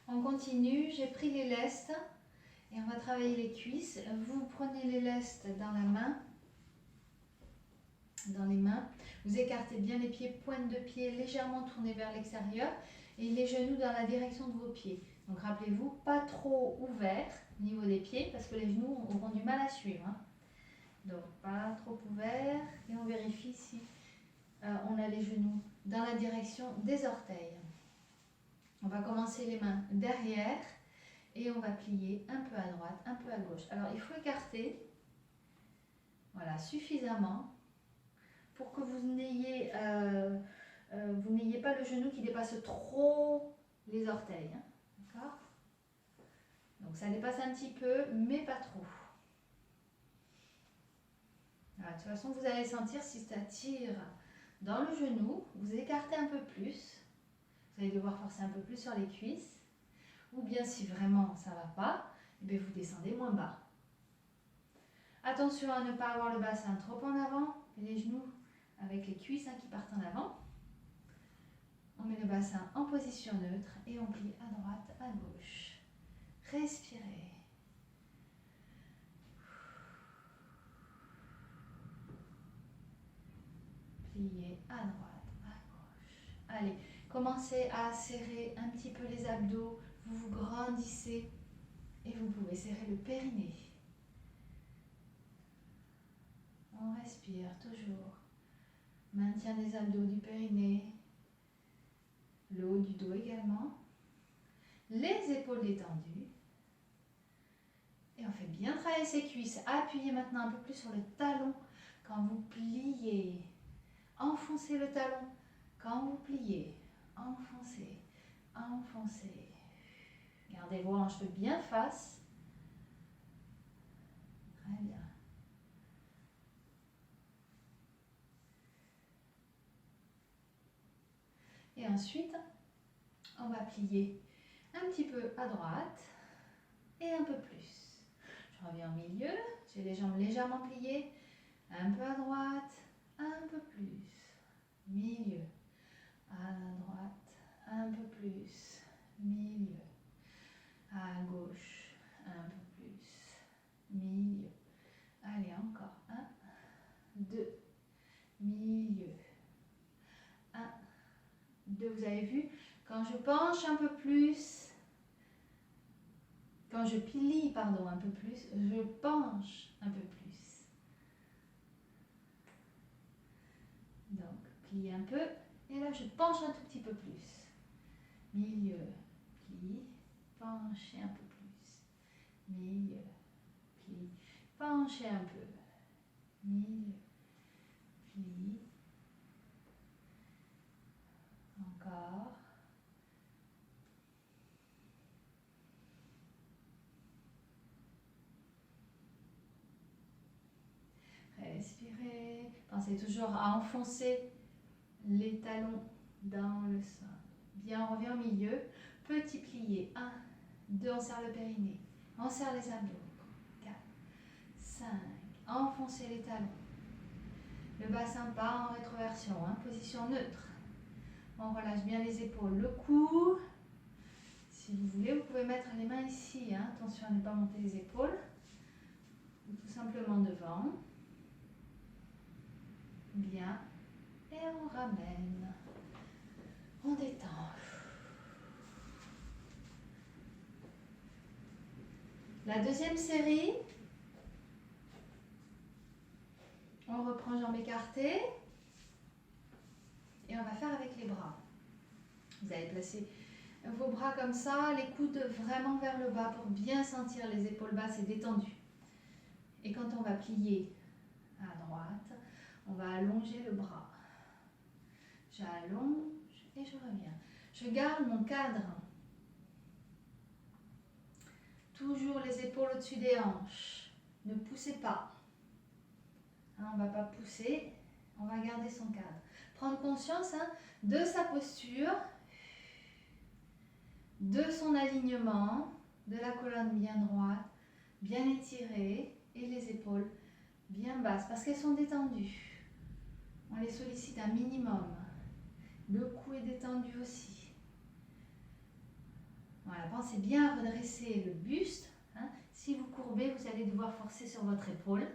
On continue, j'ai pris les lestes et on va travailler les cuisses. Vous prenez les lestes dans la main, dans les mains. Vous écartez bien les pieds, pointe de pied légèrement tournée vers l'extérieur et les genoux dans la direction de vos pieds. Donc rappelez-vous, pas trop ouvert au niveau des pieds parce que les genoux auront du mal à suivre. Hein. Donc pas trop ouvert et on vérifie si on a les genoux dans la direction des orteils. On va commencer les mains derrière et on va plier un peu à droite, un peu à gauche. Alors il faut écarter, voilà, suffisamment pour que vous n'ayez pas le genou qui dépasse trop les orteils. Hein, d'accord? Donc ça dépasse un petit peu, mais pas trop. Voilà, de toute façon, vous allez sentir si ça tire dans le genou, vous écartez un peu plus. Vous allez devoir forcer un peu plus sur les cuisses. Ou bien si vraiment ça ne va pas, eh bien vous descendez moins bas. Attention à ne pas avoir le bassin trop en avant et les genoux avec les cuisses qui partent en avant. On met le bassin en position neutre et on plie à droite, à gauche. Respirez. Pliez à droite, à gauche. Allez, commencez à serrer un petit peu les abdos. Vous vous grandissez et vous pouvez serrer le périnée. On respire toujours. Maintien des abdos du périnée. Le haut du dos également. Les épaules détendues. Et on fait bien travailler ses cuisses. Appuyez maintenant un peu plus sur le talon quand vous pliez. Enfoncez le talon quand vous pliez. Enfoncez, enfoncez. Gardez vos hanches bien face. Très bien. Et ensuite, on va plier un petit peu à droite et un peu plus. Je reviens au milieu, j'ai les jambes légèrement pliées, un peu à droite, un peu plus, milieu, à droite, un peu plus, milieu, à gauche, un peu plus, milieu. Allez, encore, 1, 2, milieu, 1, 2, vous avez vu, quand je penche un peu plus, quand je plie, pardon, un peu plus, je penche un peu plus. Donc, plie un peu, et là je penche un tout petit peu plus. Milieu, plie, penchez un peu plus. Milieu, plie, penchez un peu. Milieu, plie. Encore. Respirez. Pensez toujours à enfoncer les talons dans le sol. Bien, on revient au milieu. Petit plié. 1, 2, on serre le périnée. On serre les abdos. 4, 5. Enfoncez les talons. Le bassin part en rétroversion. Position neutre. On relâche bien les épaules. Le cou. Si vous voulez, vous pouvez mettre les mains ici. Attention à ne pas monter les épaules. Ou tout simplement devant. Bien. Et on ramène. On détend. La deuxième série. On reprend jambes écartées. Et on va faire avec les bras. Vous allez placer vos bras comme ça, les coudes vraiment vers le bas pour bien sentir les épaules basses et détendues. Et quand on va plier à droite, on va allonger le bras. J'allonge et je reviens. Je garde mon cadre. Toujours les épaules au-dessus des hanches. Ne poussez pas. On ne va pas pousser, on va garder son cadre. Prendre conscience de sa posture, de son alignement, de la colonne bien droite, bien étirée et les épaules bien basses parce qu'elles sont détendues. On les sollicite un minimum. Le cou est détendu aussi. Voilà, pensez bien à redresser le buste. Hein. Si vous courbez, vous allez devoir forcer sur votre épaule.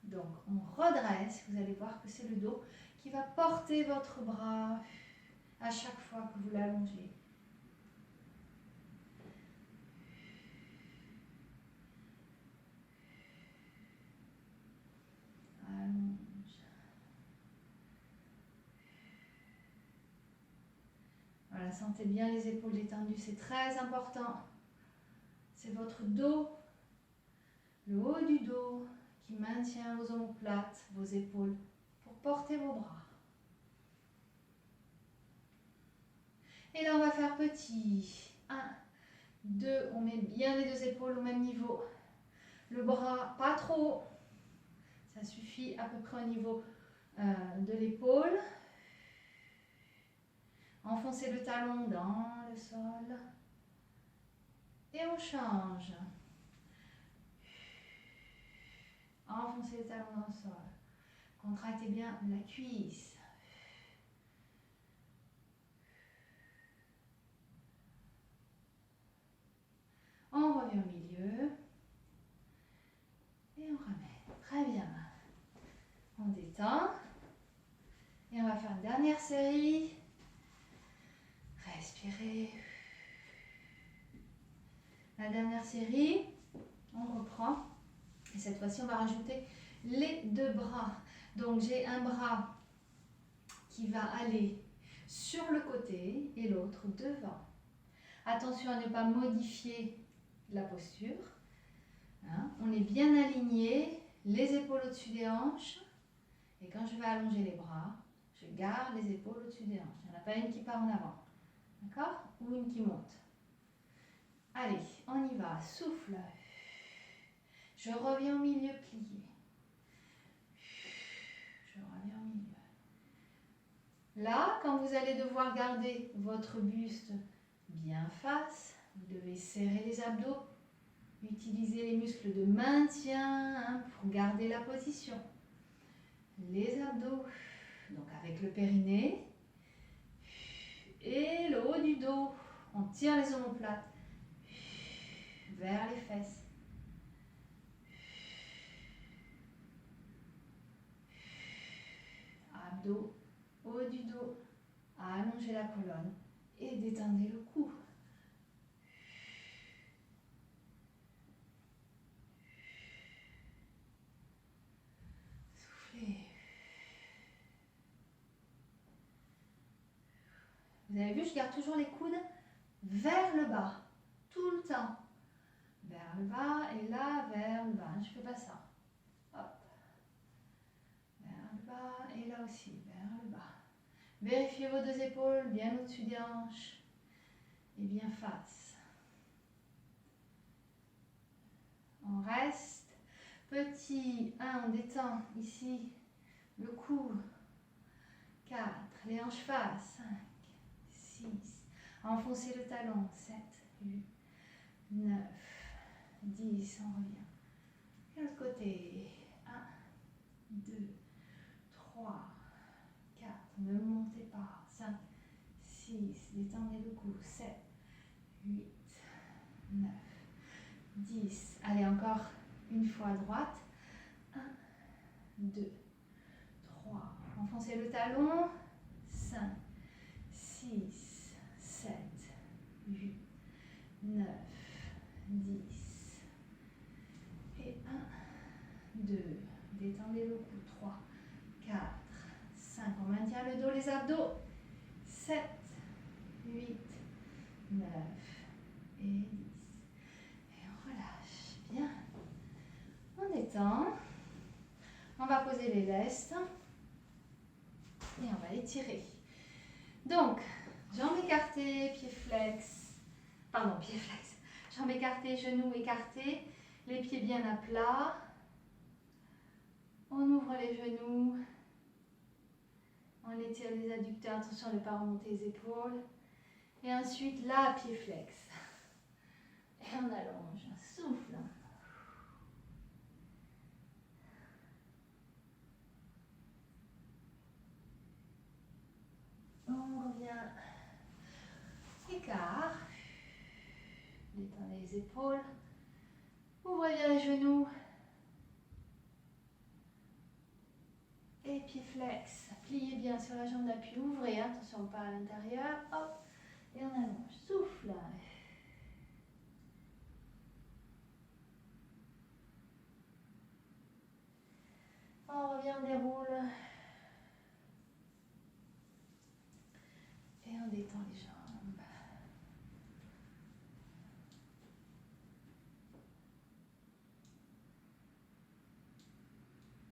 Donc, on redresse. Vous allez voir que c'est le dos qui va porter votre bras à chaque fois que vous l'allongez. Allonge. Voilà, sentez bien les épaules détendues, c'est très important. C'est votre dos, le haut du dos qui maintient vos omoplates, vos épaules pour porter vos bras. Et là, on va faire petit. 1, 2, on met bien les deux épaules au même niveau. Le bras, pas trop haut. Ça suffit à peu près au niveau de l'épaule. Enfoncez le talon dans le sol. Et on change. Enfoncez le talon dans le sol. Contractez bien la cuisse. On revient au milieu. Et on ramène. Très bien. On détend. Et on va faire une dernière série. Respirez. La dernière série, on reprend. Et cette fois-ci, on va rajouter les deux bras. Donc, j'ai un bras qui va aller sur le côté et l'autre devant. Attention à ne pas modifier la posture. Hein, on est bien aligné, les épaules au-dessus des hanches. Et quand je vais allonger les bras, je garde les épaules au-dessus des hanches. Il n'y en a pas une qui part en avant. D'accord? Ou une qui monte. Allez, on y va. Souffle. Je reviens au milieu plié. Je reviens au milieu. Là, quand vous allez devoir garder votre buste bien face, vous devez serrer les abdos. Utilisez les muscles de maintien hein, pour garder la position. Les abdos, donc avec le périnée. Et le haut du dos, on tire les omoplates vers les fesses. Abdos, haut du dos, allongez la colonne et détendez le cou. Soufflez. Vous avez vu, je garde toujours les coudes vers le bas, tout le temps. Vers le bas et là, vers le bas. Je ne fais pas ça. Hop. Vers le bas et là aussi, vers le bas. Vérifiez vos deux épaules bien au-dessus des hanches et bien face. On reste. Petit 1, on détend ici le cou. 4, les hanches face. 5, 6, enfoncez le talon. 7, 8, 9, 10, on revient. Et l'autre côté. 1, 2, 3, 4, ne montez pas. 5, 6, détendez le cou. 7, 8, 9, 10. Allez, encore une fois à droite. 1, 2, 3. Enfoncez le talon. 5, 6, 7, 8, 9, 10. Et 1, 2. Détendez le cou. 3, 4, 5. On maintient le dos, les abdos. 7, 8, 9 et 10. Et on relâche. Bien. On détend. On va poser les lestes. Et on va étirer. Donc, jambes écartées, pieds flex. Pardon, pieds flex. Jambes écartées, genoux écartés. Les pieds bien à plat. On ouvre les genoux. On étire les adducteurs. Attention à ne pas remonter les épaules. Et ensuite, là, pieds flex. Et on allonge. Souffle. On revient. Écart. Détendez les épaules. Ouvrez bien les genoux. Et pieds flex. Pliez bien sur la jambe d'appui. Ouvrez, attention pas à l'intérieur. Hop. Et on allonge. Souffle. On revient, on déroule. Et on détend les jambes.